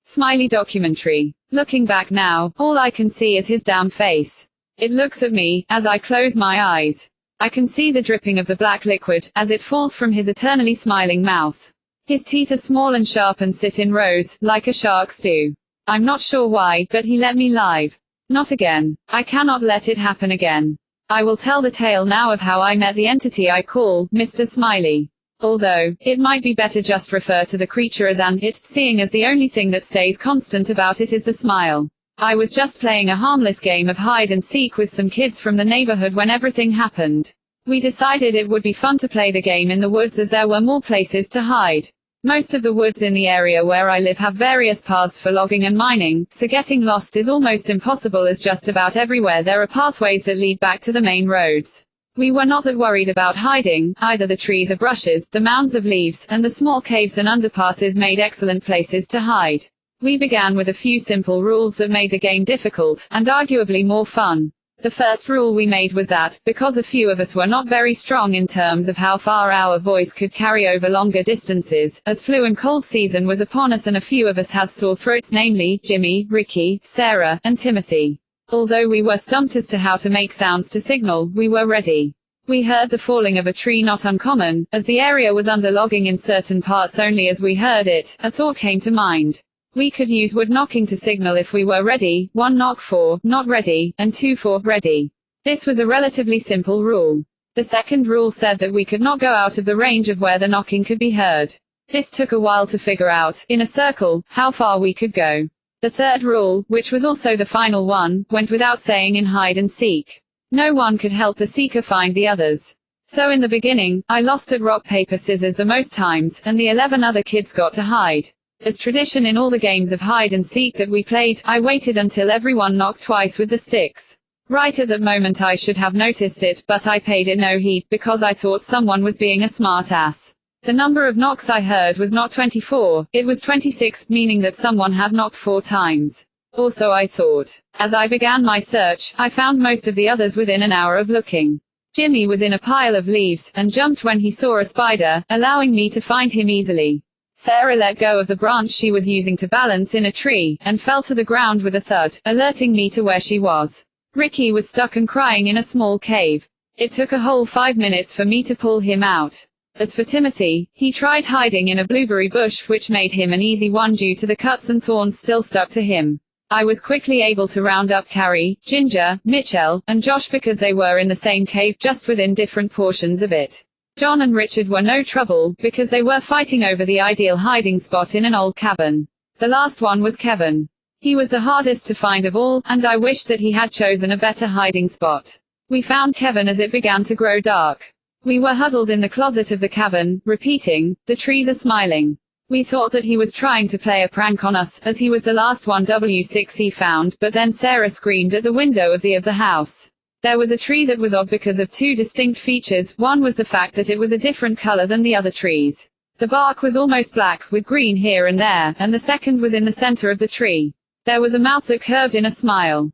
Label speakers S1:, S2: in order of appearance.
S1: Smiley Documentary. Looking back now, all I can see is his damn face. It looks at me, as I close my eyes. I can see the dripping of the black liquid, as it falls from his eternally smiling mouth. His teeth are small and sharp and sit in rows, like a shark's do. I'm not sure why, but he let me live. Not again. I cannot let it happen again. I will tell the tale now of how I met the entity I call Mr. Smiley. Although, it might be better just refer to the creature as an it, seeing as the only thing that stays constant about it is the smile. I was just playing a harmless game of hide and seek with some kids from the neighborhood when everything happened. We decided it would be fun to play the game in the woods as there were more places to hide. Most of the woods in the area where I live have various paths for logging and mining, so getting lost is almost impossible as just about everywhere there are pathways that lead back to the main roads. We were not that worried about hiding, either the trees or brushes, the mounds of leaves, and the small caves and underpasses made excellent places to hide. We began with a few simple rules that made the game difficult, and arguably more fun. The first rule we made was that, because a few of us were not very strong in terms of how far our voice could carry over longer distances, as flu and cold season was upon us and a few of us had sore throats, namely, Jimmy, Ricky, Sarah, and Timothy. Although we were stumped as to how to make sounds to signal, we were ready. We heard the falling of a tree, not uncommon, as the area was under logging in certain parts. Only as we heard it, a thought came to mind. We could use wood knocking to signal if we were ready, 1 knock for, not ready, and 2 for, ready. This was a relatively simple rule. The second rule said that we could not go out of the range of where the knocking could be heard. This took a while to figure out, in a circle, how far we could go. The third rule, which was also the final one, went without saying in hide and seek. No one could help the seeker find the others. So in the beginning, I lost at rock paper scissors the most times, and the 11 other kids got to hide. As tradition in all the games of hide and seek that we played, I waited until everyone knocked twice with the sticks. Right at that moment I should have noticed it, but I paid it no heed, because I thought someone was being a smart ass. The number of knocks I heard was not 24, it was 26, meaning that someone had knocked 4 times. Or so I thought. As I began my search, I found most of the others within an hour of looking. Jimmy was in a pile of leaves, and jumped when he saw a spider, allowing me to find him easily. Sarah let go of the branch she was using to balance in a tree, and fell to the ground with a thud, alerting me to where she was. Ricky was stuck and crying in a small cave. It took a whole 5 minutes for me to pull him out. As for Timothy, he tried hiding in a blueberry bush, which made him an easy one due to the cuts and thorns still stuck to him. I was quickly able to round up Carrie, Ginger, Mitchell, and Josh because they were in the same cave, just within different portions of it. John and Richard were no trouble, because they were fighting over the ideal hiding spot in an old cabin. The last one was Kevin. He was the hardest to find of all, and I wished that he had chosen a better hiding spot. We found Kevin as it began to grow dark. We were huddled in the closet of the cabin, repeating, "The trees are smiling." We thought that he was trying to play a prank on us, as he was the last one W6 found, but then Sarah screamed at the window of the house. There was a tree that was odd because of 2 distinct features. One was the fact that it was a different color than the other trees. The bark was almost black, with green here and there, and the second was in the center of the tree. There was a mouth that curved in a smile.